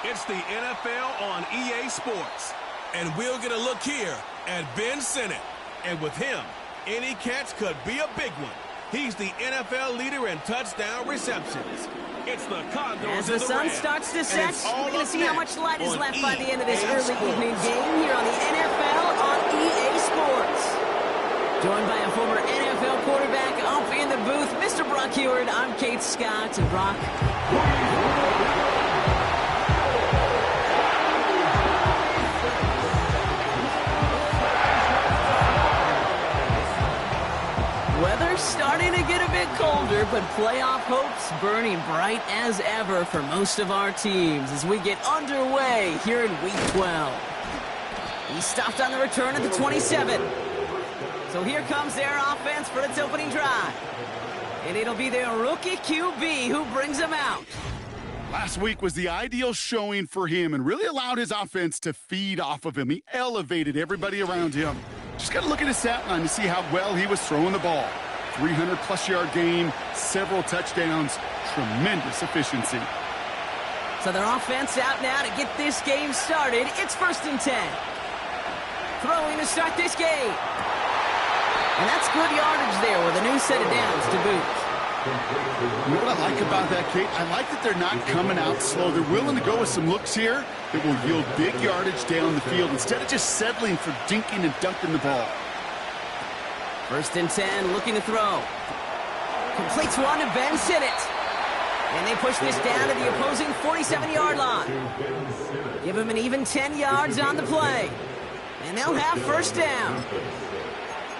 It's the NFL on EA Sports. And we'll get a look here at Ben Sinnott. And with him, any catch could be a big one. He's the NFL leader in touchdown receptions. It's the Condors. As the sun starts to set, we're going to see how much light is left by the end of this early evening game here on the NFL on EA Sports. Joined by a former NFL quarterback up in the booth, Mr. Brock Heward. I'm Kate Scott. And Brock, weather's starting to get a bit colder, but playoff hopes burning bright as ever for most of our teams as we get underway here in Week 12. He stopped on the return at the 27. So here comes their offense for its opening drive. And it'll be their rookie QB who brings them out. Last week was the ideal showing for him and really allowed his offense to feed off of him. He elevated everybody around him. Just got to look at his stat line to see how well he was throwing the ball. 300-plus yard game, several touchdowns, tremendous efficiency. So their offense out now to get this game started. It's 1st and 10. Throwing to start this game. And that's good yardage there with a new set of downs to boot. You know what I like about that, Kate? I like that they're not coming out slow. They're willing to go with some looks here that will yield big yardage down the field instead of just settling for dinking and dunking the ball. 1st and 10, looking to throw. Completes one to Ben Sinnott. And they push this down to the opposing 47-yard line. Give him an even 10 yards on the play. And they'll have 1st down.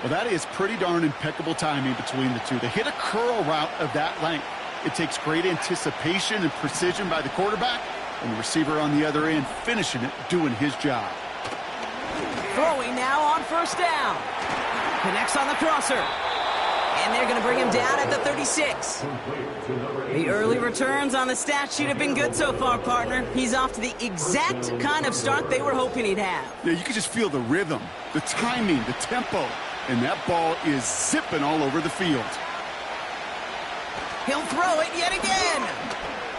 Well, that is pretty darn impeccable timing between the two. They hit a curl route of that length. It takes great anticipation and precision by the quarterback, and the receiver on the other end finishing it, doing his job. Throwing now on 1st down. Connects on the crosser. And they're going to bring him down at the 36. The early returns on the stat sheet have been good so far, partner. He's off to the exact kind of start they were hoping he'd have. Yeah, you can just feel the rhythm, the timing, the tempo. And that ball is zipping all over the field. He'll throw it yet again.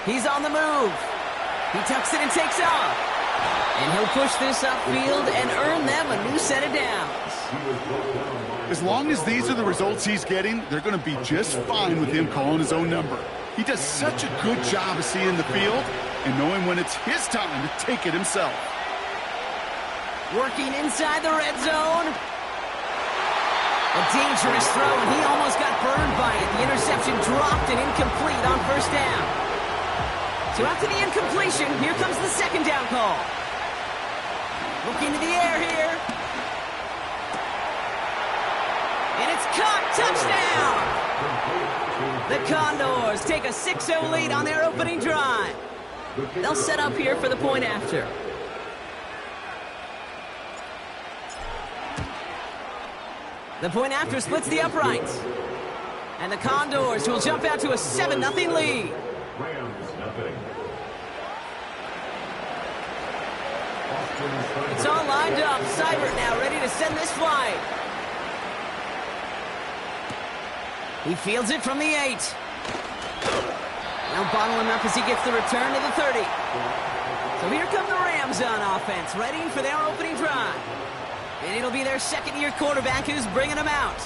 He's on the move. He tucks it and takes off. And he'll push this upfield and earn them a new set of downs. As long as these are the results he's getting, they're going to be just fine with him calling his own number. He does such a good job of seeing the field and knowing when it's his time to take it himself. Working inside the red zone. A dangerous throw, and he almost got burned by it. The interception dropped and incomplete on 1st down. So after the incompletion, here comes the 2nd down call. Looking to the air here. And it's caught. Touchdown! The Condors take a 6-0 lead on their opening drive. They'll set up here for the point after. The point after splits the uprights. And the Condors will jump out to a 7-0 lead. It's all lined up. Seibert now ready to send this flight. He fields it from the 8. Now bottling up as he gets the return to the 30. So here come the Rams on offense, ready for their opening drive. And it'll be their 2nd-year quarterback who's bringing them out.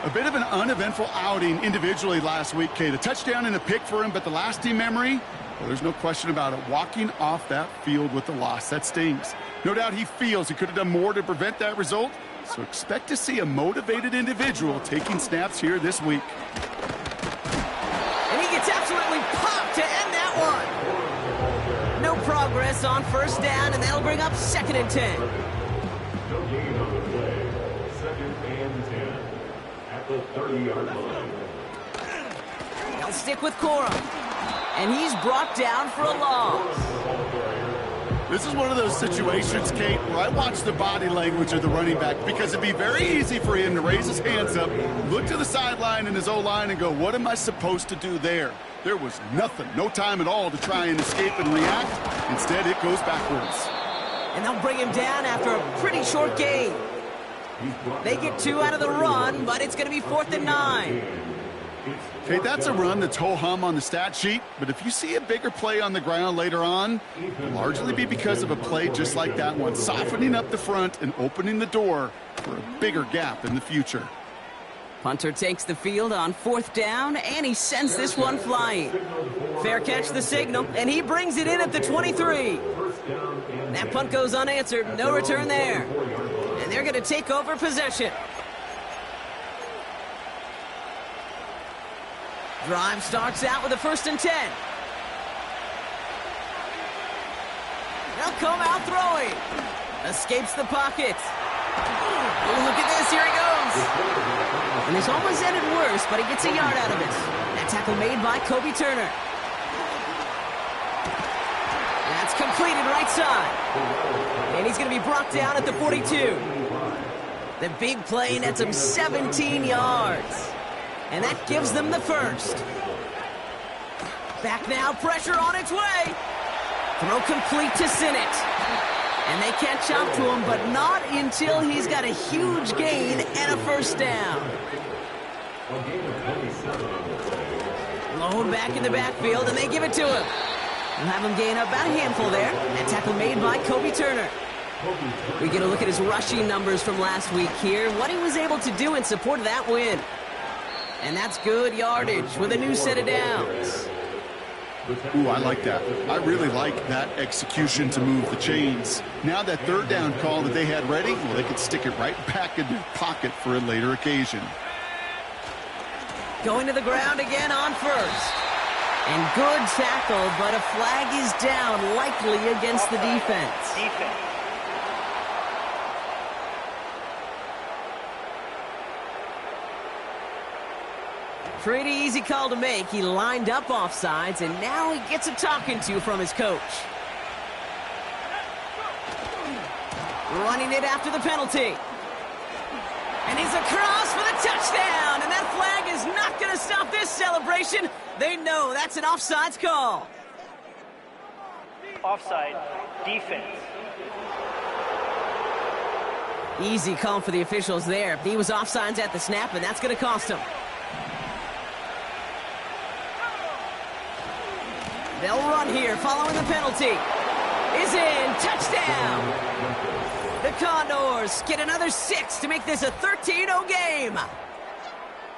A bit of an uneventful outing individually last week, Kate. A touchdown and a pick for him, but the lasting memory, well, there's no question about it. Walking off that field with the loss, that stings. No doubt he feels he could have done more to prevent that result, so expect to see a motivated individual taking snaps here this week. And he gets absolutely popped to end that one. No progress on 1st down, and that'll bring up 2nd and 10. No gain on the play. 2nd and 10 at the 30-yard line. They'll stick with Corum. And he's brought down for a loss. This is one of those situations, Kate, where I watch the body language of the running back because it'd be very easy for him to raise his hands up, look to the sideline in his O-line and go, what am I supposed to do there? There was nothing, no time at all to try and escape and react. Instead, it goes backwards. And they'll bring him down after a pretty short gain. They get 2 out of the run, but it's going to be 4th and 9. Okay, that's a run that's ho-hum on the stat sheet, but if you see a bigger play on the ground later on, it'll largely be because of a play just like that one, softening up the front and opening the door for a bigger gap in the future. Punter takes the field on 4th down, and he sends this one flying. Fair catch the signal, and he brings it in at the 23. That punt goes unanswered, no return there. And they're going to take over possession. Drive starts out with a 1st and 10. They'll come out throwing. Escapes the pocket. Oh, look at this, here he goes. And this almost ended worse, but he gets a yard out of it. That tackle made by Kobe Turner. That's completed right side. And he's going to be brought down at the 42. The big play nets him 17 yards. And that gives them the 1st. Back now, pressure on its way. Throw complete to Sinnott. And they catch up to him, but not until he's got a huge gain and a 1st down. Load back in the backfield, and they give it to him. We'll have him gain up about a handful there. That tackle made by Kobe Turner. We get a look at his rushing numbers from last week here, what he was able to do in support of that win. And that's good yardage with a new set of downs. Ooh, I like that. I really like that execution to move the chains. Now that 3rd down call that they had ready, well, they could stick it right back in their pocket for a later occasion. Going to the ground again on 1st. And good tackle, but a flag is down, likely against the defense. Pretty easy call to make. He lined up offsides, and now he gets a talking to from his coach. Running it after the penalty. And he's across for the touchdown, and that flag is not going to stop this celebration. They know that's an offsides call. Offside, defense. Easy call for the officials there. He was offsides at the snap, and that's going to cost him. They'll run here following the penalty. Is in. Touchdown. The Condors get another 6 to make this a 13-0 game.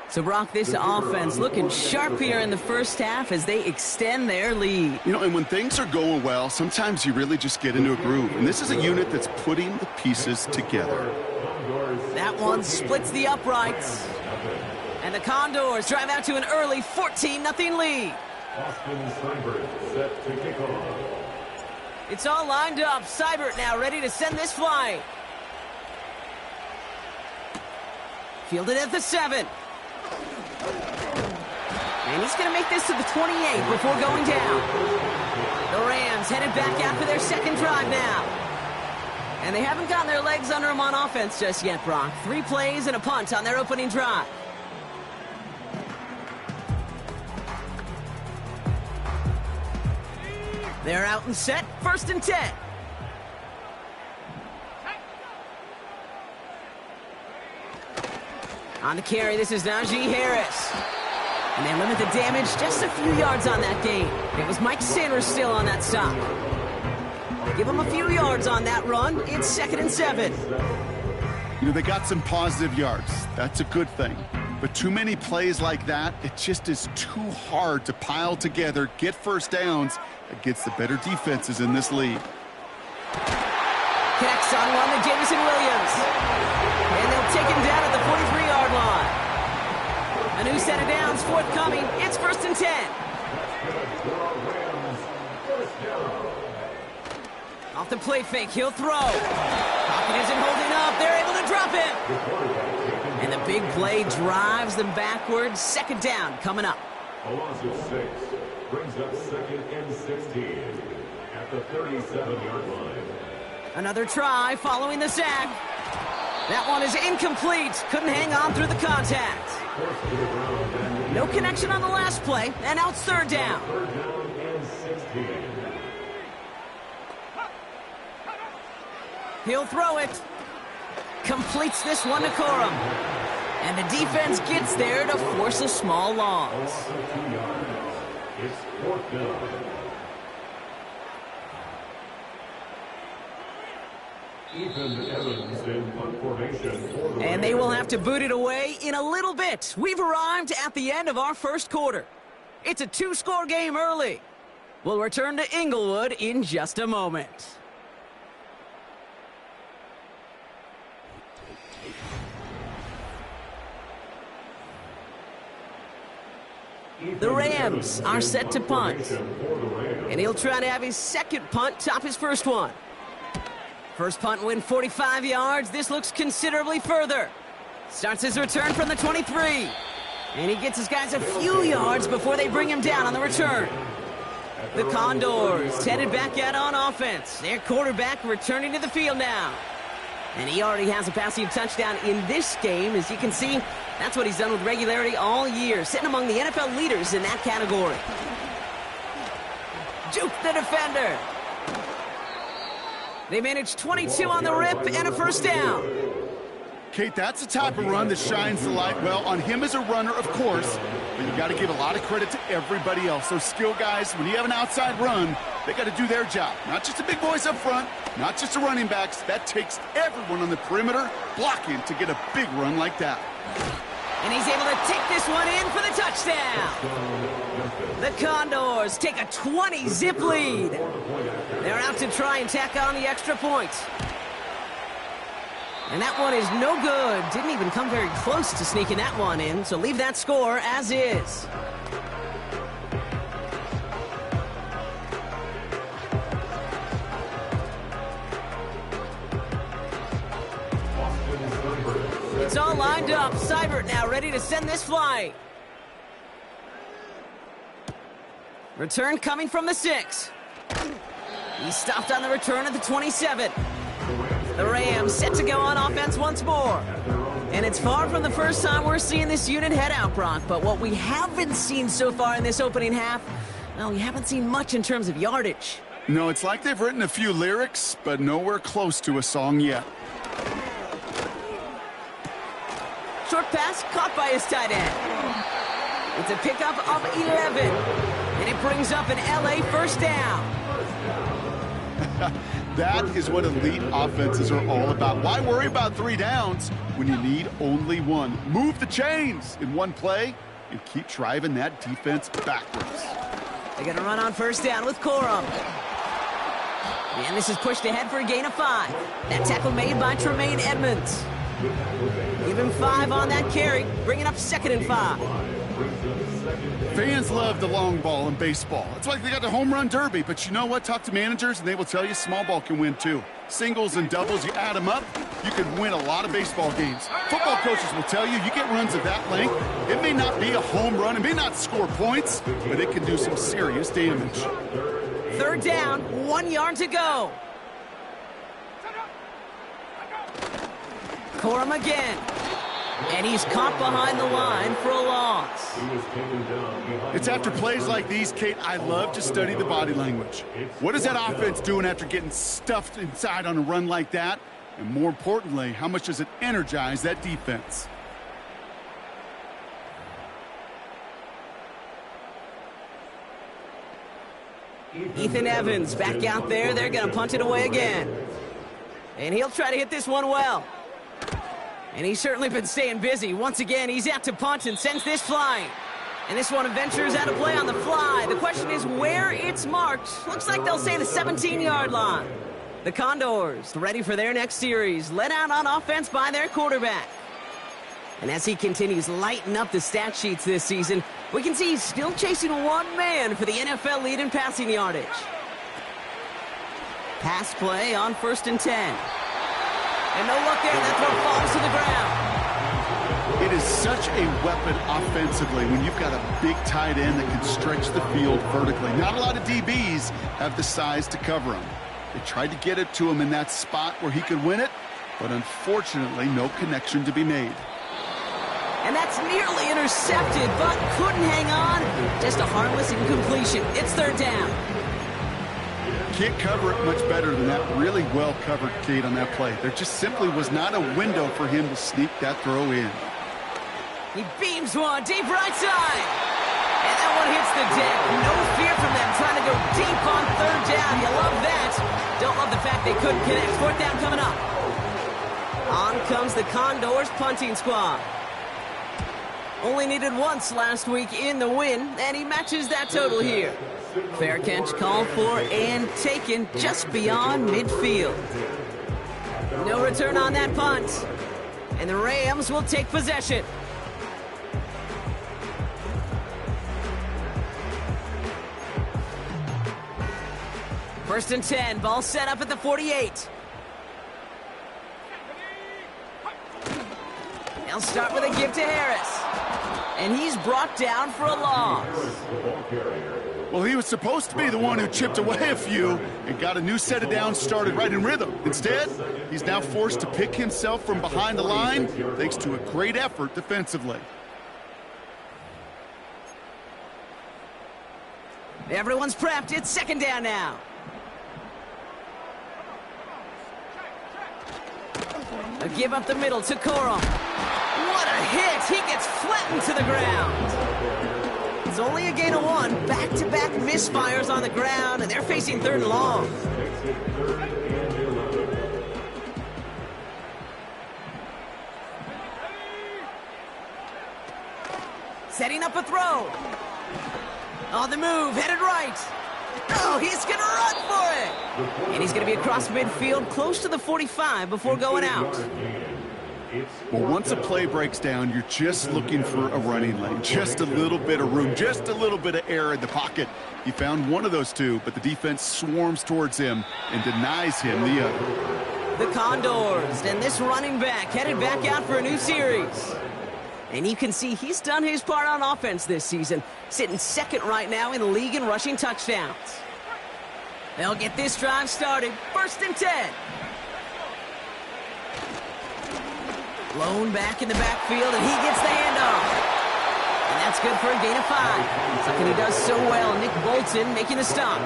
So, Brock, this offense looking sharp here in the 1st half as they extend their lead. You know, and when things are going well, sometimes you really just get into a groove. And this is a unit that's putting the pieces together. That one splits the uprights. And the Condors drive out to an early 14-0 lead. Austin Seibert set to kick off. It's all lined up. Seibert now ready to send this flying. Fielded at the 7. And he's going to make this to the 28 before going down. The Rams headed back out for their 2nd drive now. And they haven't gotten their legs under them on offense just yet, Brock. 3 plays and a punt on their opening drive. They're out and set, 1st and 10. On the carry, this is Najee Harris. And they limit the damage just a few yards on that gain. It was Mike Sanders still on that stop. Give him a few yards on that run. It's 2nd and 7. You know, they got some positive yards. That's a good thing. But too many plays like that, it just is too hard to pile together, get 1st downs against the better defenses in this league. Connects on one to Jameson Williams. And they'll take him down at the 43-yard line. A new set of downs forthcoming. It's 1st and 10. Off the play fake, he'll throw. Pocket isn't holding up. They're able to drop him. And the big play drives them backwards. 2nd down coming up. A loss of 6 brings up 2nd and 16 at the 37-yard line. Another try following the sack. That one is incomplete. Couldn't hang on through the contact. No connection on the last play, and now it's 3rd down. 3rd down and 16. He'll throw it. Completes this one to Corum. And the defense gets there to force a small loss. Loss of 2 yards. It's 4th down. Ethan Evans in punt formation for the And they will Rams. have to boot it away in a little bit. We've arrived at the end of our first quarter. It's a 2-score game early. We'll return to Inglewood in just a moment. The Rams are set to punt. And he'll try to have his second punt top his first one. First punt win 45 yards. This looks considerably further. Starts his return from the 23. And he gets his guys a few yards before they bring him down on the return. The Condors headed back out on offense. Their quarterback returning to the field now. And he already has a passing touchdown in this game. As you can see, that's what he's done with regularity all year, sitting among the NFL leaders in that category. Juke the defender. They managed 22 on the rip and a first down. Kate, that's the type of run that shines the light well on him as a runner, of course, but you got to give a lot of credit to everybody else. Those skill guys, when you have an outside run, they got to do their job. Not just the big boys up front, not just the running backs. That takes everyone on the perimeter blocking to get a big run like that. And he's able to take this one in for the touchdown. The Condors take a 20-zip lead. They're out to try and tack on the extra point. And that one is no good. Didn't even come very close to sneaking that one in, so leave that score as is. It's all lined up. Seibert now ready to send this flying. Return coming from the 6. He stopped on the return at the 27. The Rams set to go on offense once more. And it's far from the first time we're seeing this unit head out, Brock. But what we haven't seen so far in this opening half, well, we haven't seen much in terms of yardage. No, it's like they've written a few lyrics, but nowhere close to a song yet. Short pass caught by his tight end. It's a pickup of 11. And it brings up an LA first down. That is what elite offenses are all about. Why worry about 3 downs when you need only one? Move the chains in one play and keep driving that defense backwards. They're going to run on first down with Corum. And this is pushed ahead for a gain of 5. That tackle made by Tremaine Edmonds. Give him 5 on that carry, bringing up 2nd and 5. Fans love the long ball in baseball. It's like they got the home run derby, but you know what? Talk to managers and they will tell you small ball can win too. Singles and doubles, you add them up, you can win a lot of baseball games. Football coaches will tell you get runs of that length. It may not be a home run, it may not score points, but it can do some serious damage. 3rd down, 1 yard to go. Corum again. And he's caught behind the line for a loss. It's after plays like these, Kate, I love to study the body language. What is that offense doing after getting stuffed inside on a run like that? And more importantly, how much does it energize that defense? Ethan Evans back out there. They're going to punt it away again. And he'll try to hit this one well. And he's certainly been staying busy. Once again, he's out to punt and sends this flying. And this one ventures out of play on the fly. The question is where it's marked. Looks like they'll say the 17-yard line. The Condors ready for their next series. Led out on offense by their quarterback. And as he continues lighting up the stat sheets this season, we can see he's still chasing one man for the NFL lead in passing yardage. Pass play on 1st and 10. And no look there, that throw falls to the ground. It is such a weapon offensively when you've got a big tight end that can stretch the field vertically. Not a lot of DBs have the size to cover him. They tried to get it to him in that spot where he could win it, but unfortunately no connection to be made. And that's nearly intercepted, but couldn't hang on. Just a harmless incompletion. It's 3rd down. Can't cover it much better than that. Really well covered, Kate, on that play. There just simply was not a window for him to sneak that throw in. He beams one deep right side. And that one hits the deck. No fear from them trying to go deep on third down. You love that. Don't love the fact they couldn't connect. Fourth down coming up. On comes the Condors punting squad. Only needed once last week in the win, and he matches that total here. Fair catch called for and taken just beyond midfield. No return on that punt. And the Rams will take possession. First and 10, ball set up at the 48. They'll start with a give to Harris. And he's brought down for a loss. Well, he was supposed to be the one who chipped away a few and got a new set of downs started right in rhythm. Instead, he's now forced to pick himself from behind the line thanks to a great effort defensively. Everyone's prepped. It's second down now. A give up the middle to Corum. What a hit! He gets flattened to the ground. It's only a gain of one. Back-to-back misfires on the ground, and they're facing third and long. Setting up a throw. On the move, headed right. Oh, he's going to run for it. And he's going to be across midfield, close to the 45 before going out. Well, once a play breaks down, you're just looking for a running lane. Just a little bit of room, just a little bit of air in the pocket. He found one of those two, but the defense swarms towards him and denies him the other. The Condors, and this running back headed back out for a new series. And you can see he's done his part on offense this season, sitting second right now in the league in rushing touchdowns. They'll get this drive started. First and 10. Blown back in the backfield, and he gets the handoff. And that's good for a gain of 5. Something he does so well. Nick Bolton making the stop.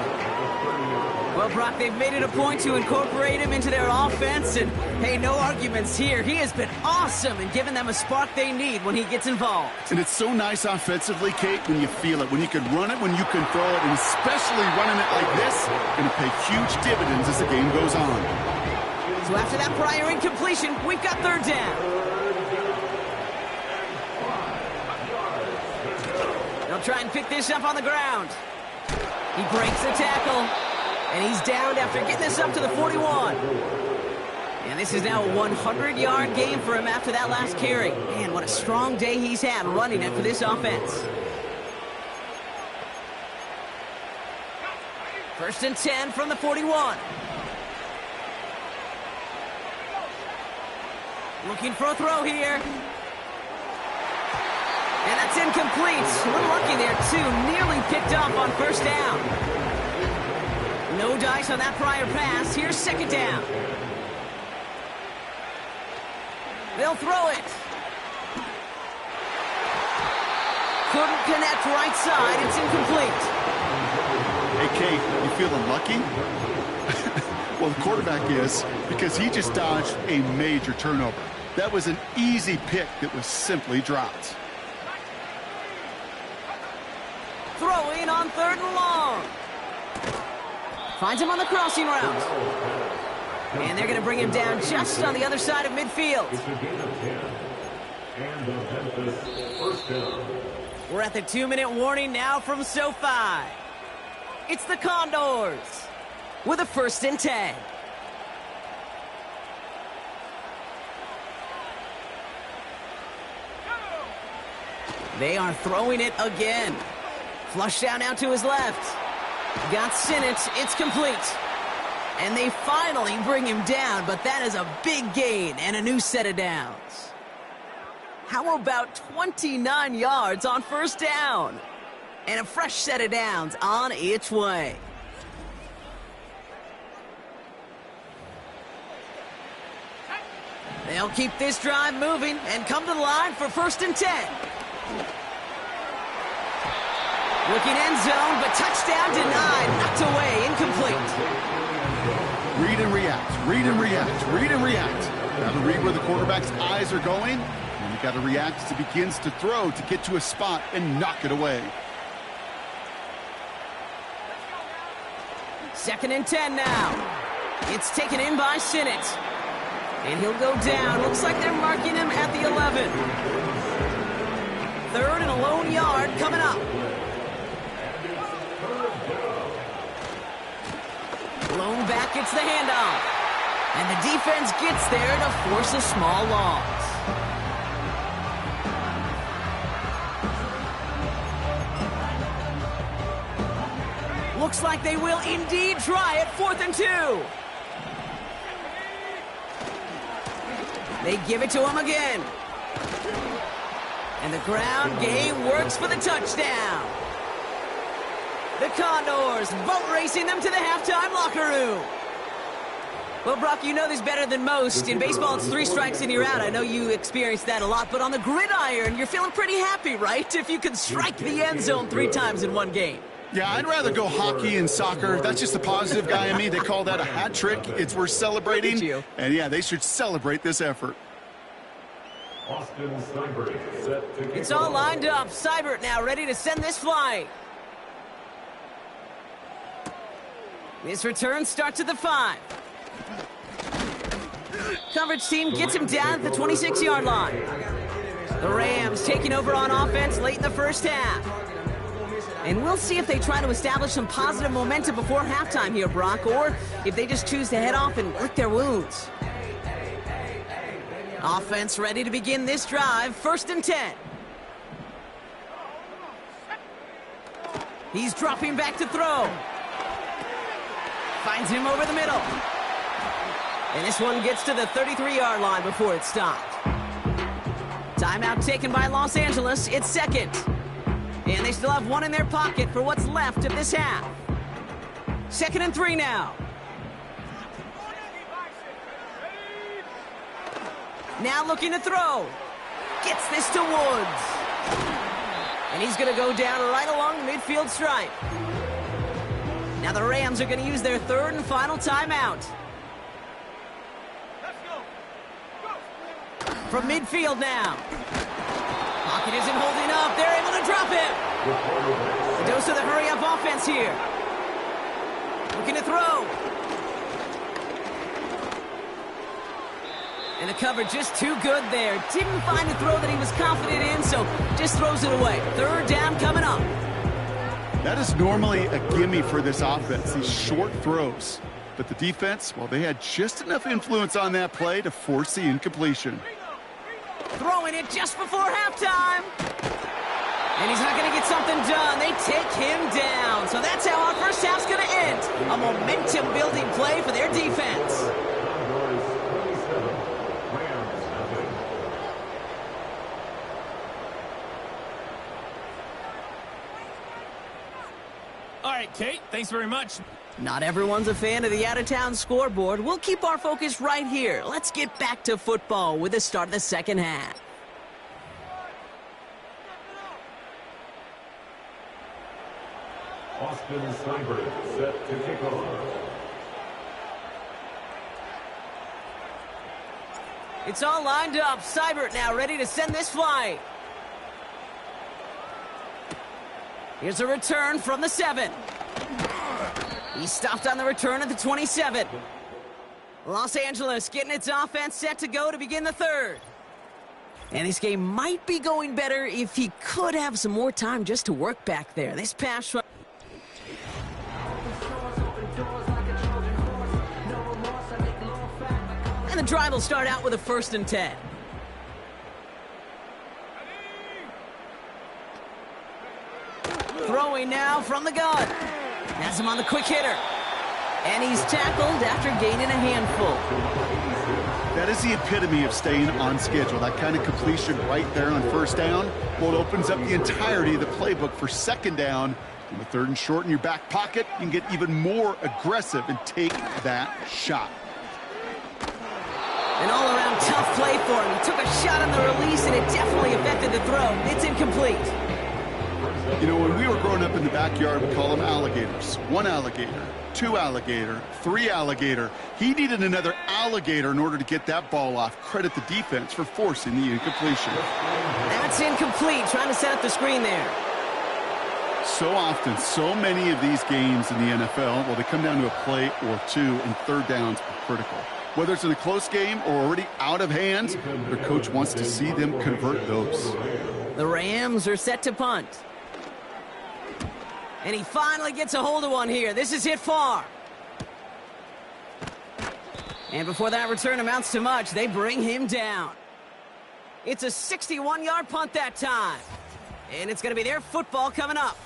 Well, Brock, they've made it a point to incorporate him into their offense, and, hey, no arguments here. He has been awesome in giving them a spark they need when he gets involved. And it's so nice offensively, Kate, when you feel it, when you can run it, when you can throw it, and especially running it like this, going to pay huge dividends as the game goes on. So after that prior incompletion, we've got third down. They'll try and pick this up on the ground. He breaks the tackle. And he's downed after getting this up to the 41. And this is now a 100-yard game for him after that last carry. Man, what a strong day he's had running it for this offense. First and 10 from the 41. Looking for a throw here. And that's incomplete. A little lucky there, too. Nearly picked up on first down. No dice on that prior pass. Here's second down. They'll throw it. Couldn't connect right side. It's incomplete. Hey, Kate, you feeling lucky? Well, the quarterback is, because he just dodged a major turnover. That was an easy pick that was simply dropped. Throwing on third and long. Finds him on the crossing route. And they're going to bring him down just on the other side of midfield. We're at the 2-minute warning now from SoFi. It's the Condors with a first and 10. They are throwing it again. Flush down out to his left. Got Sinnott. It's complete. And they finally bring him down, but that is a big gain and a new set of downs. How about 29 yards on first down? And a fresh set of downs on its way. They'll keep this drive moving and come to the line for first and 10. Looking end zone, but touchdown denied. Knocked away, incomplete. Read and react, read and react, read and react. Now to read where the quarterback's eyes are going, And you got to react as he begins to throw to get to a spot and knock it away. 2nd and 10 now. It's taken in by Sinnott. And he'll go down. Looks like they're marking him at the 11. 3rd and a lone yard coming up. Lone back gets the handoff. And the defense gets there to force a small loss. Looks like they will indeed try it. 4th and 2. They give it to him again. And the ground game works for the touchdown. The Condors boat racing them to the halftime locker room. Well, Brock, you know this better than most. In baseball, it's 3 strikes and you're out. I know you experienced that a lot, but on the gridiron, you're feeling pretty happy, right? If you can strike the end zone 3 times in one game. Yeah, I'd rather go hockey and soccer. That's just the positive guy in me. They call that a hat trick. It's worth celebrating. And yeah, they should celebrate this effort. Austin Seibert set to kick It's all off. lined up. Seibert now ready to send this flying. This return starts at the 5. Coverage team gets him down at the 26-yard line. The Rams taking over on offense late in the first half. And we'll see if they try to establish some positive momentum before halftime here, Brock, or if they just choose to head off and lick their wounds. Offense ready to begin this drive. 1st and 10. He's dropping back to throw. Finds him over the middle. And this one gets to the 33-yard line before it's stopped. Timeout taken by Los Angeles. It's 2nd. And they still have 1 in their pocket for what's left of this half. 2nd and 3 now. Now looking to throw. Gets this to Woods. And he's going to go down right along the midfield stripe. Now the Rams are going to use their 3rd and final timeout. From midfield now. Pocket isn't holding up. They're able to drop him. A dose of the hurry-up offense here. Looking to throw. And the cover just too good there. Didn't find a throw that he was confident in, so just throws it away. 3rd down coming up. That is normally a gimme for this offense, these short throws. But the defense, well, they had just enough influence on that play to force the incompletion. Throwing it just before halftime. And he's not going to get something done. They take him down. So that's how our first half's going to end. A momentum-building play for their defense. Condors 27, Rams nothing. All right, Kate, thanks very much. Not everyone's a fan of the out-of-town scoreboard. We'll keep our focus right here. Let's get back to football with the start of the second half. Austin Seibert set to kick off. It's all lined up. Seibert now ready to send this flying. Here's a return from the 7. He stopped on the return at the 27. Los Angeles getting its offense set to go to begin the 3rd. And this game might be going better if he could have some more time just to work back there. This pass rush. And the drive will start out with a 1st and 10. Throwing now from the gun. Has him on the quick hitter. And he's tackled after gaining a handful. That is the epitome of staying on schedule. That kind of completion right there on 1st down. Well, it opens up the entirety of the playbook for 2nd down. In the 3rd and short in your back pocket, you can get even more aggressive and take that shot. An all-around tough play for him. He took a shot on the release, and it definitely affected the throw. It's incomplete. You know, when we were growing up in in the backyard, we call them alligators. 1 alligator, 2 alligator, 3 alligator. He needed another alligator in order to get that ball off. Credit the defense for forcing the incompletion. That's incomplete. Trying to set up the screen there. So often, so many of these games in the NFL, well, they come down to a play or two, and third downs are critical. Whether it's in a close game or already out of hand, their coach wants to see them convert those. The Rams are set to punt. And he finally gets a hold of one here. This is hit far. And before that return amounts to much, they bring him down. It's a 61-yard punt that time. And it's going to be their football coming up.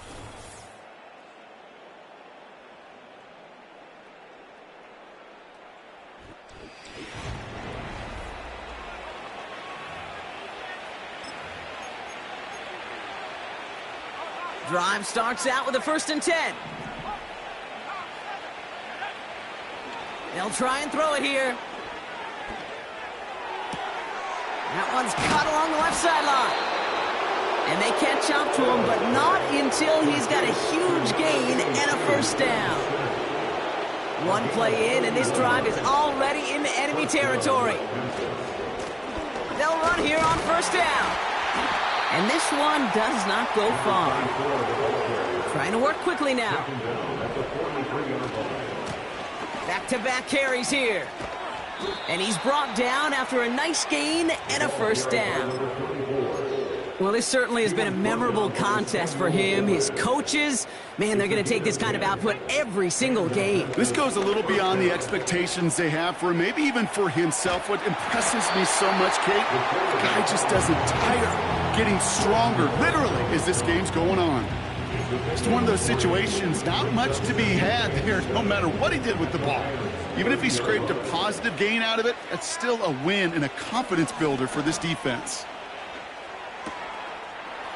Drive starts out with a 1st and 10. They'll try and throw it here. That one's caught along the left sideline. And they catch up to him, but not until he's got a huge gain and a 1st down. One play in, and this drive is already into enemy territory. They'll run here on 1st down. And this one does not go far. Trying to work quickly now. Back-to-back carries here. And he's brought down after a nice gain and a 1st down. Well, this certainly has been a memorable contest for him. His coaches, man, they're going to take this kind of output every single game. This goes a little beyond the expectations they have for him, maybe even for himself. What impresses me so much, Kate, the guy just doesn't tire. Getting stronger, literally, as this game's going on. It's one of those situations, not much to be had there, no matter what he did with the ball. Even if he scraped a positive gain out of it, that's still a win and a confidence builder for this defense.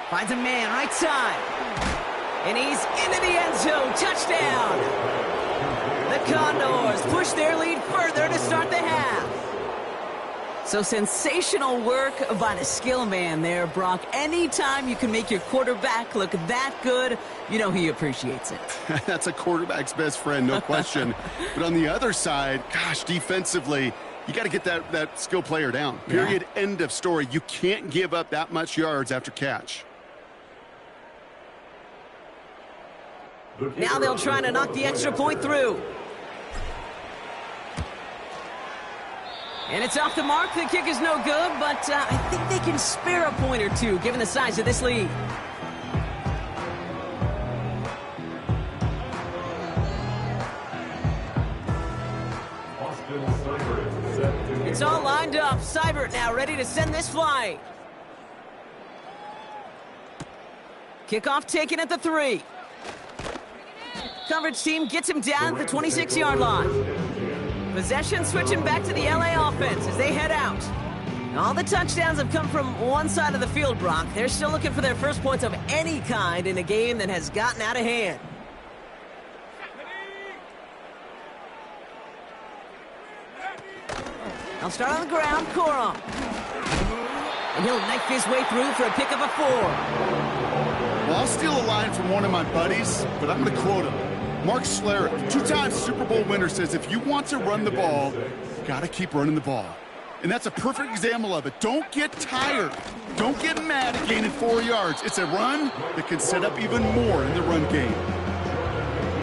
Finds a man right side. And he's into the end zone. Touchdown. The Condors push their lead further to start the half. So sensational work by the skill man there, Brock. Anytime you can make your quarterback look that good, you know he appreciates it. That's a quarterback's best friend, no question. But on the other side, gosh, defensively, you got to get that skill player down. Period. Yeah. End of story. You can't give up that much yards after catch. Now they'll try to knock the extra point through. And it's off the mark. The kick is no good, but I think they can spare a point or two, given the size of this lead. It's all lined up. Seibert now ready to send this flying. Kickoff taken at the 3. Coverage team gets him down at the 26-yard line. Possession switching back to the LA offense as they head out. All the touchdowns have come from one side of the field, Brock. They're still looking for their first points of any kind in a game that has gotten out of hand. They'll start on the ground, Corum. And he'll knife his way through for a pick of a 4. Well, I'll steal a line from one of my buddies, but I'm going to quote him. Mark Schlereth, 2-time Super Bowl winner, says if you want to run the ball, you got to keep running the ball. And that's a perfect example of it. Don't get tired. Don't get mad at gaining 4 yards. It's a run that can set up even more in the run game.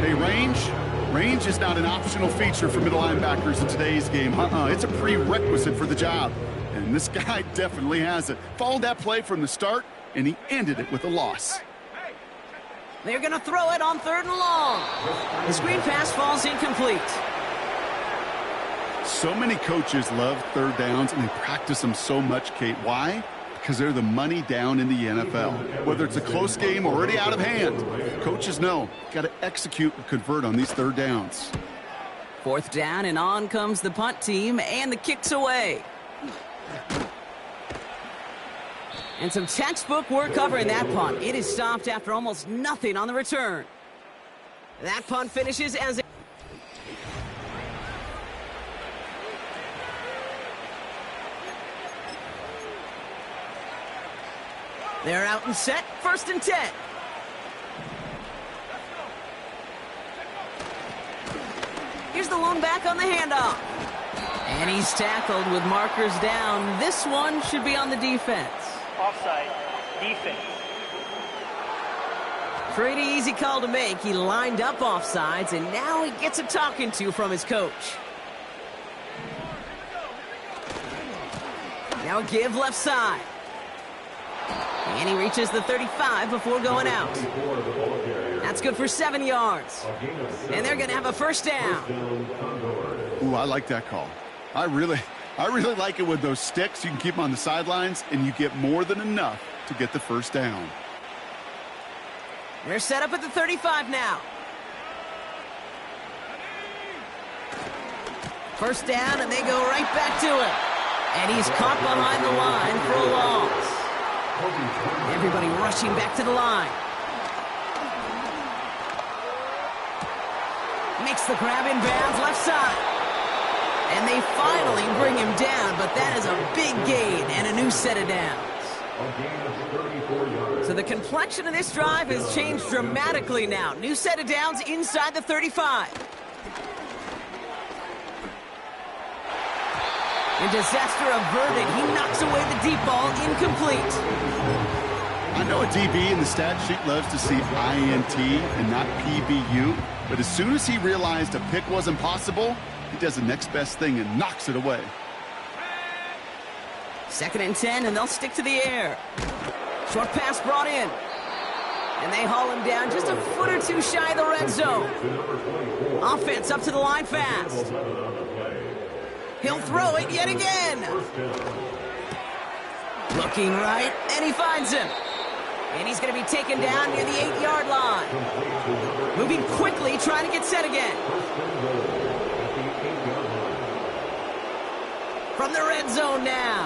Hey, range is not an optional feature for middle linebackers in today's game. It's a prerequisite for the job. And this guy definitely has it. Followed that play from the start, and he ended it with a loss. They're going to throw it on 3rd and long. The screen pass falls incomplete. So many coaches love third downs, and they practice them so much, Kate. Why? Because they're the money down in the NFL. Whether it's a close game or already out of hand, coaches know got to execute and convert on these third downs. 4th down, and on comes the punt team, and the kick's away. And some textbook work covering that punt. It is stopped after almost nothing on the return. That punt finishes as a... They're out and set. 1st and 10. Here's the lone back on the handoff. And he's tackled with markers down. This one should be on the defense. Offside. Defense. Pretty easy call to make. He lined up offsides, and now he gets a talking to from his coach. Now a give left side. And he reaches the 35 before going out. That's good for 7 yards. And they're going to have a first down. Ooh, I like that call. I really like it with those sticks. You can keep them on the sidelines, and you get more than enough to get the first down. They're set up at the 35 now. First down, and they go right back to him. And he's caught behind the line for a loss. Everybody rushing back to the line. Makes the grab in bounds left side. And they finally bring him down, but that is a big gain and a new set of downs. So the complexion of this drive has changed dramatically now. New set of downs inside the 35. And disaster averted. He knocks away the deep ball, incomplete. I know a DB in the stat sheet loves to see INT and not PBU, but as soon as he realized a pick wasn't possible, he does the next best thing and knocks it away. 2nd and 10, and they'll stick to the air. Short pass brought in. And they haul him down just a foot or two shy of the red zone. Offense up to the line fast. He'll throw it yet again. Looking right, and he finds him. And he's going to be taken down near the 8-yard line. Moving quickly, trying to get set again. From the red zone now.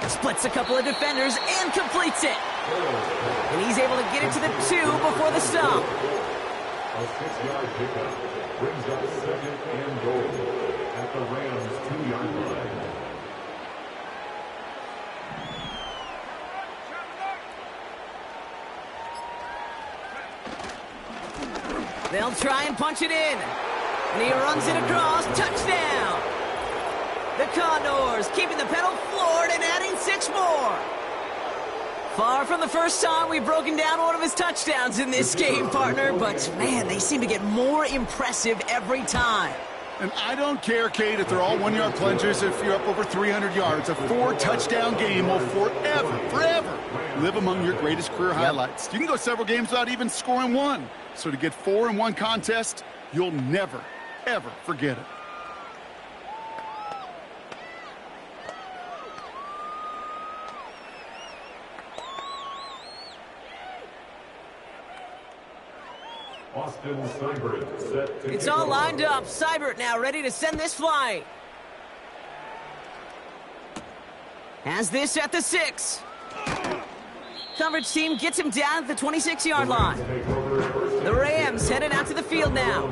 Splits a couple of defenders and completes it. And he's able to get it to the 2 before the stop. A 6-yard pickup brings up 2nd and goal at the Rams' 2-yard line. They'll try and punch it in. And he runs it across. Touchdown. The Condors keeping the pedal floored and adding 6 more. Far from the first time we've broken down one of his touchdowns in this game, partner. But, man, they seem to get more impressive every time. And I don't care, Kate, if they're all 1-yard plungers, if you're up over 300 yards. A 4-touchdown game will forever live among your greatest career highlights. You can go several games without even scoring one. So to get 4 in one contest, you'll never, ever forget it. Austin Seibert set to It's all lined up. Seibert now ready to send this flying. Has this at the 6. Coverage team gets him down at the 26-yard line. The Rams headed out to the field now.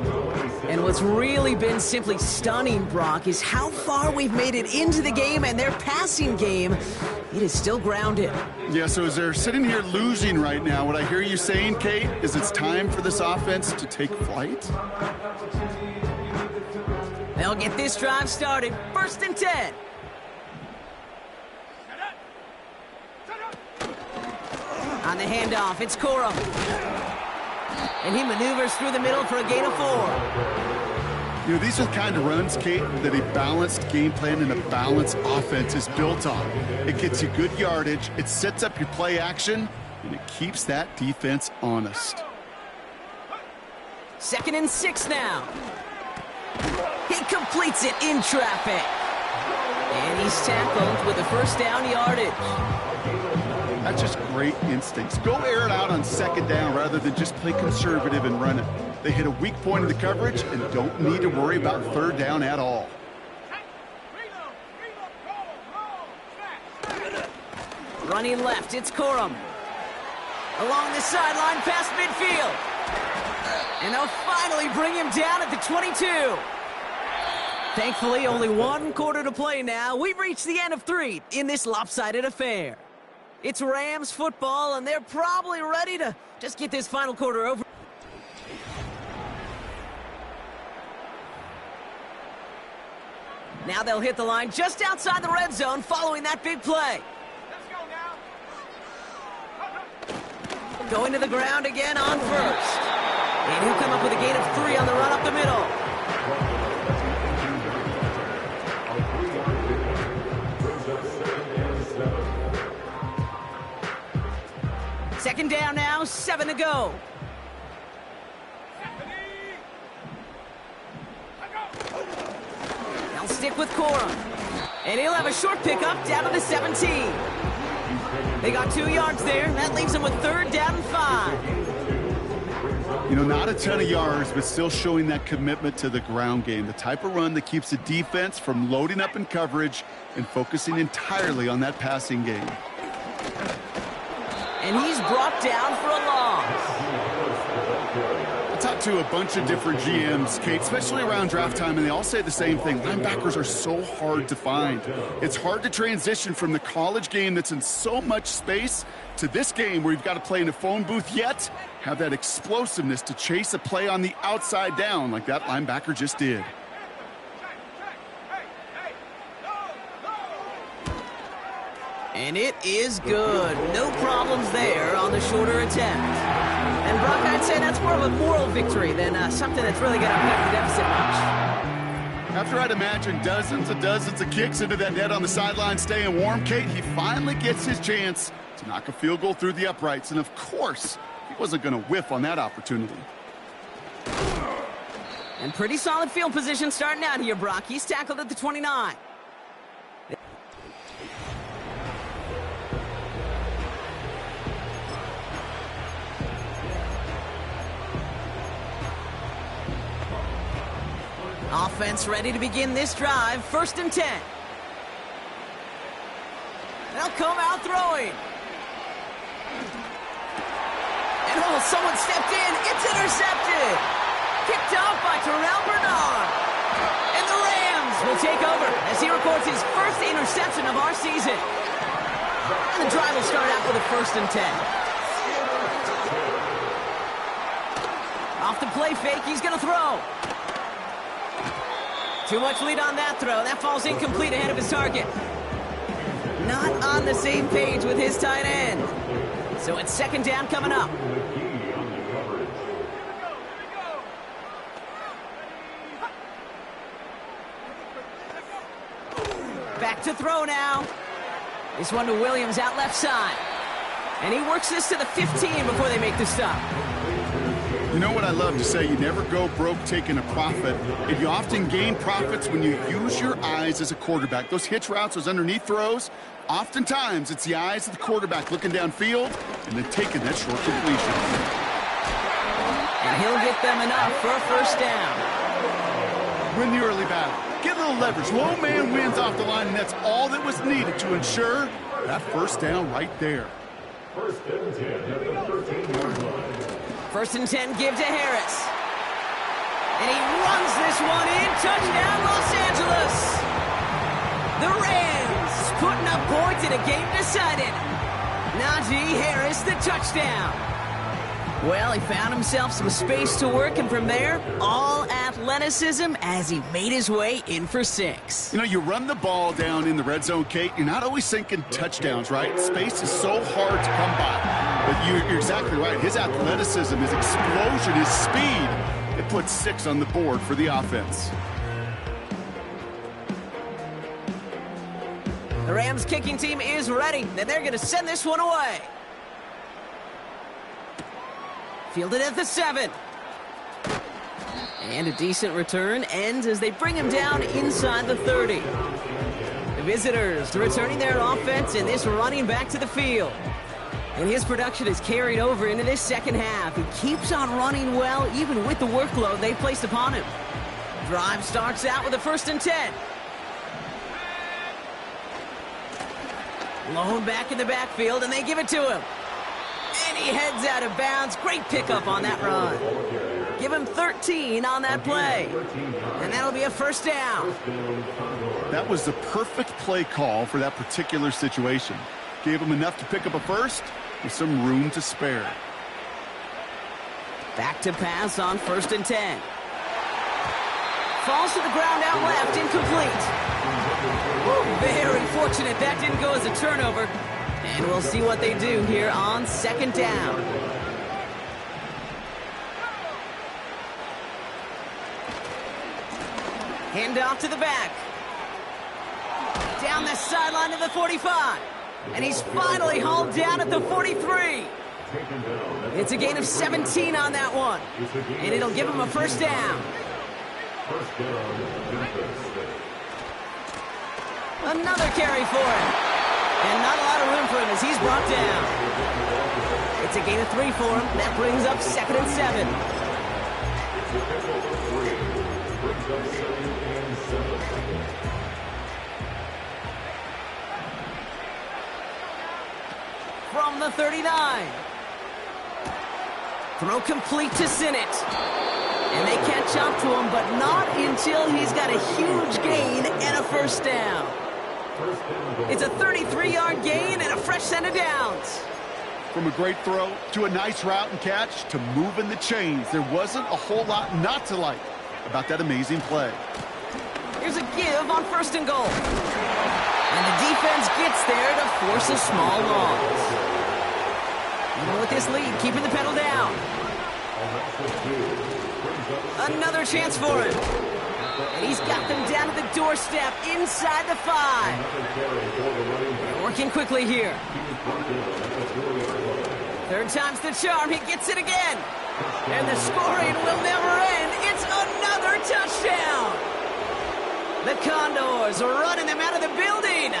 And what's really been simply stunning, Brock, is how far we've made it into the game, and their passing game, it is still grounded. Yeah, so as they're sitting here losing right now, what I hear you saying, Kate, is it's time for this offense to take flight? They'll get this drive started. 1st and 10. On the handoff, it's Corum. And he maneuvers through the middle for a gain of 4. You know, these are the kind of runs, Kate, that a balanced game plan and a balanced offense is built on. It gets you good yardage, it sets up your play action, and it keeps that defense honest. 2nd and 6 now. He completes it in traffic. And he's tackled with a first down yardage. That's just great instincts. Go air it out on 2nd down rather than just play conservative and run it. They hit a weak point in the coverage and don't need to worry about 3rd down at all. Running left, it's Corum. Along the sideline past midfield. And they'll finally bring him down at the 22. Thankfully, only 1 quarter to play now. We've reached the end of 3 in this lopsided affair. It's Rams football, and they're probably ready to just get this final quarter over. Now they'll hit the line just outside the red zone following that big play. Going to the ground again on first. And he'll come up with a gain of 3 on the run up the middle. Second down now, 7 to go. They'll stick with Cora. And he'll have a short pickup down to the 17. They got 2 yards there. That leaves them with 3rd down and 5. You know, not a ton of yards, but still showing that commitment to the ground game. The type of run that keeps the defense from loading up in coverage and focusing entirely on that passing game. And he's brought down for a loss. I talked to a bunch of different GMs, Kate, especially around draft time, and they all say the same thing. Linebackers are so hard to find. It's hard to transition from the college game that's in so much space to this game where you've got to play in a phone booth, yet have that explosiveness to chase a play on the outside down like that linebacker just did. And it is good. No problems there on the shorter attempt. And Brock, I'd say that's more of a moral victory than something that's really going to affect the deficit much. After I'd imagine dozens of kicks into that net on the sideline staying warm, Kate, he finally gets his chance to knock a field goal through the uprights. And of course, he wasn't going to whiff on that opportunity. And pretty solid field position starting out here, Brock. He's tackled at the 29. Offense ready to begin this drive. 1st and 10. They'll come out throwing. And someone stepped in. It's intercepted. Picked off by Terrell Bernard. And the Rams will take over as he records his first interception of our season. And the drive will start out with a 1st and 10. Off the play fake, he's going to throw. Too much lead on that throw. That falls incomplete ahead of his target. Not on the same page with his tight end. So it's 2nd down coming up. Back to throw now. This one to Williams out left side. And he works this to the 15 before they make the stop. You know what I love to say? You never go broke taking a profit. And you often gain profits when you use your eyes as a quarterback. Those hitch routes, those underneath throws, oftentimes it's the eyes of the quarterback looking downfield and then taking that short completion. And he'll get them enough for a 1st down. Win the early battle. Get a little leverage. Low man wins off the line, and that's all that was needed to ensure that 1st down right there. 1st and 10 at the 13-yard line. 1st and 10, give to Harris. And he runs this one in. Touchdown, Los Angeles. The Rams putting up points in a game decided. Najee Harris, the touchdown. Well, he found himself some space to work, and from there, all athleticism as he made his way in for 6. You know, you run the ball down in the red zone, Kate, you're not always thinking touchdowns, right? Space is so hard to come by. But you're exactly right. His athleticism, his explosion, his speed, it puts 6 on the board for the offense. The Rams kicking team is ready, and they're going to send this one away. Fielded at the 7. And a decent return ends as they bring him down inside the 30. The visitors returning their offense and this running back to the field. And his production is carried over into this 2nd half. He keeps on running well even with the workload they placed upon him. Drive starts out with a 1st and 10. Lone back in the backfield, and they give it to him. And he heads out of bounds. Great pickup on that run. Give him 13 on that play. And that'll be a 1st down. That was the perfect play call for that particular situation. Gave him enough to pick up a 1st with some room to spare. Back to pass on 1st and 10. Falls to the ground out left, incomplete. Very fortunate that didn't go as a turnover. And we'll see what they do here on second down. Hand off to the back. Down the sideline to the 45. And he's finally hauled down at the 43. It's a gain of 17 on that one. And it'll give him a first down. Another carry for him. And not a lot of room for him as he's brought down. It's a gain of 3 for him. That brings up 2nd and 7. From the 39. Throw complete to Sinnott. And they catch up to him, but not until he's got a huge gain and a first down. It's a 33-yard gain and a fresh set of downs. From a great throw to a nice route and catch to moving the chains, there wasn't a whole lot not to like about that amazing play. Here's a give on 1st and goal. And the defense gets there to force a small loss. Even with this lead, keeping the pedal down. Another chance for him. And he's got them down to the doorstep inside the 5. They're working quickly here. 3rd time's the charm. He gets it again. And the scoring will never end. It's another touchdown. The Condors are running them out of the building.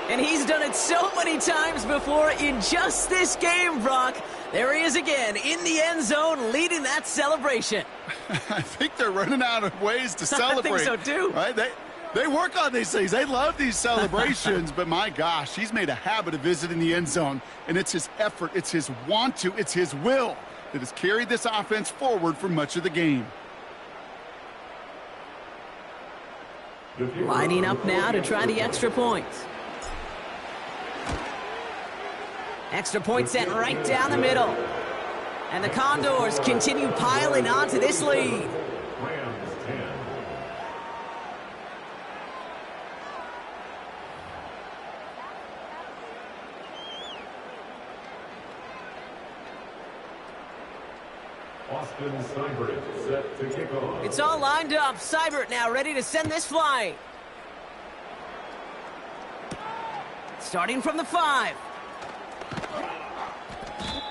And he's done it so many times before in just this game, Brock. There he is again in the end zone leading that celebration. I think they're running out of ways to celebrate. I think so, too. Right? They work on these things. They love these celebrations. But, my gosh, he's made a habit of visiting the end zone. And it's his effort, it's his want to, it's his will that has carried this offense forward for much of the game. Lining up now to try the extra point. Extra point set right down the middle. And the Condors continue piling onto this lead. Rams 10. Austin Seibert set to kick off. It's all lined up. Seibert now ready to send this flying. Starting from the 5.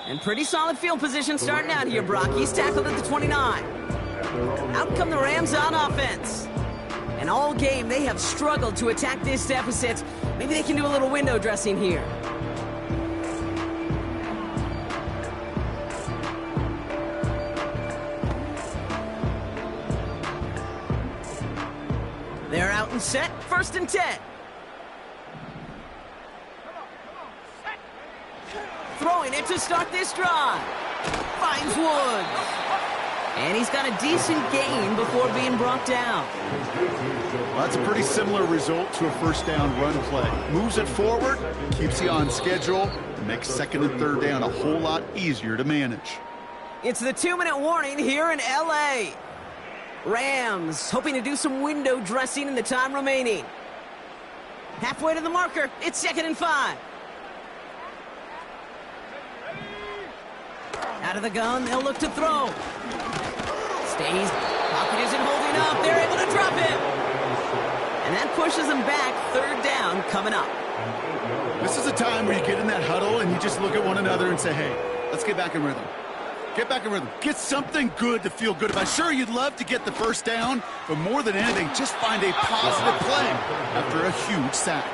And pretty solid field position starting out here, Brock. He's tackled at the 29. Out come the Rams on offense. And all game, they have struggled to attack this deficit. Maybe they can do a little window dressing here. They're out and set. 1st and 10. Throwing it to start this drive. Finds Woods. And he's got a decent gain before being brought down. Well, that's a pretty similar result to a first down run play. Moves it forward, keeps you on schedule, and makes 2nd and 3rd down a whole lot easier to manage. It's the 2-minute warning here in L.A. Rams hoping to do some window dressing in the time remaining. Halfway to the marker. It's 2nd and 5. Out of the gun, they'll look to throw. Stays. Pocket isn't holding up. They're able to drop him. And that pushes them back. 3rd down coming up. This is a time where you get in that huddle and you just look at one another and say, hey, let's get back in rhythm. Get back in rhythm. Get something good to feel good about. Sure, you'd love to get the first down, but more than anything, just find a positive play after a huge sack.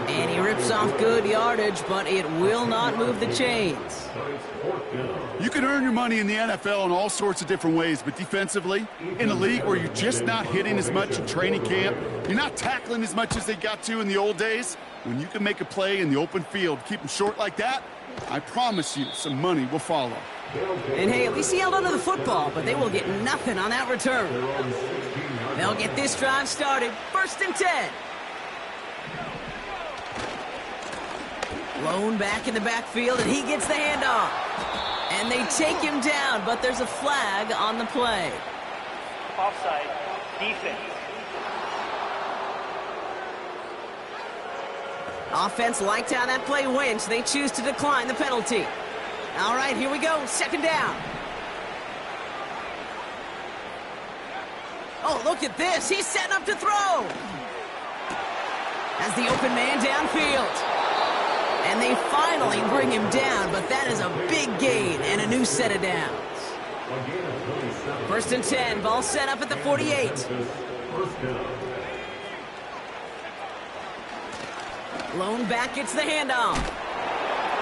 And he rips off good yardage, but it will not move the chains. You can earn your money in the NFL in all sorts of different ways, but defensively, in a league where you're just not hitting as much in training camp, you're not tackling as much as they got to in the old days, when you can make a play in the open field, keep them short like that, I promise you some money will follow. And hey, at least he held onto the football, but they will get nothing on that return. They'll get this drive started. 1st and 10. Lone back in the backfield, and he gets the handoff. And they take him down, but there's a flag on the play. Offside. Defense. Offense liked how that play went, so they choose to decline the penalty. All right, here we go. Second down. Oh, look at this. He's setting up to throw. As the open man downfield. And they finally bring him down, but that is a big gain and a new set of downs. First and 10, ball set up at the 48. Lone back gets the handoff.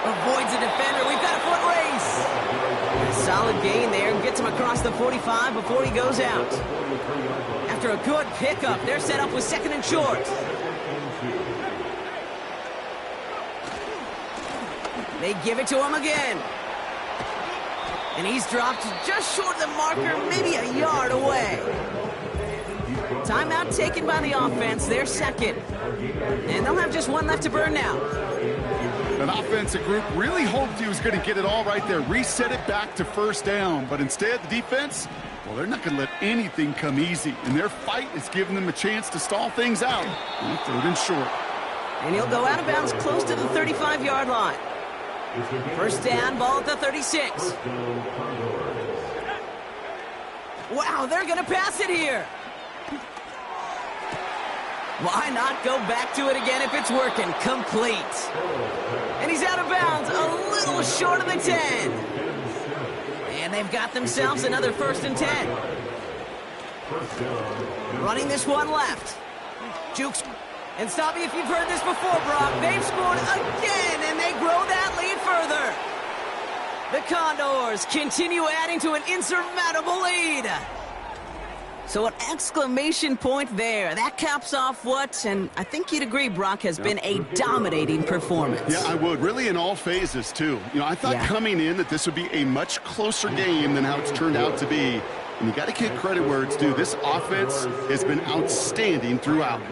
Avoids a defender. We've got a foot race. A solid gain there. Gets him across the 45 before he goes out. After a good pickup, they're set up with second and short. They give it to him again. And he's dropped just short of the marker, maybe a yard away. Timeout taken by the offense, their second. And they'll have just one left to burn now. An offensive group really hoped he was going to get it all right there, reset it back to first down. But instead, the defense, well, they're not going to let anything come easy. And their fight is giving them a chance to stall things out. And third and short. And he'll go out of bounds close to the 35-yard line. First down, ball at the 36. Wow, they're going to pass it here. Why not go back to it again if it's working? Complete. And he's out of bounds, a little short of the 10. And they've got themselves another first and 10. Running this one left. Jukes. And stop me if you've heard this before, Brock. They've scored again, and they grow that lead further. The Condors continue adding to an insurmountable lead. So an exclamation point there. That caps off what, and I think you'd agree, Brock, has been a dominating performance. Yeah, I would. Really in all phases, too. You know, I thought coming in that this would be a much closer game than how it's turned out to be. And you got to give credit where it's due. This offense has been outstanding throughout.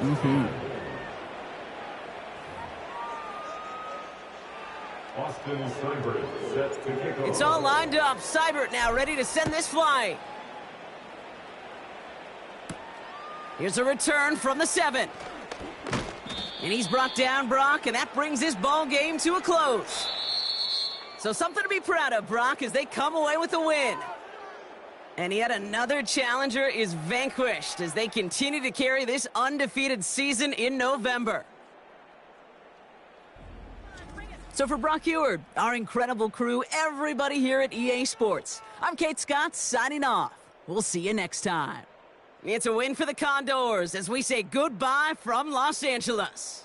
It's all lined up. Seibert now ready to send this flying. Here's a return from the 7. And he's brought down, Brock, and that brings this ball game to a close. So something to be proud of, Brock, as they come away with a win. And yet another challenger is vanquished as they continue to carry this undefeated season in November. So for Brock Eward, our incredible crew, everybody here at EA Sports, I'm Kate Scott signing off. We'll see you next time. It's a win for the Condors as we say goodbye from Los Angeles.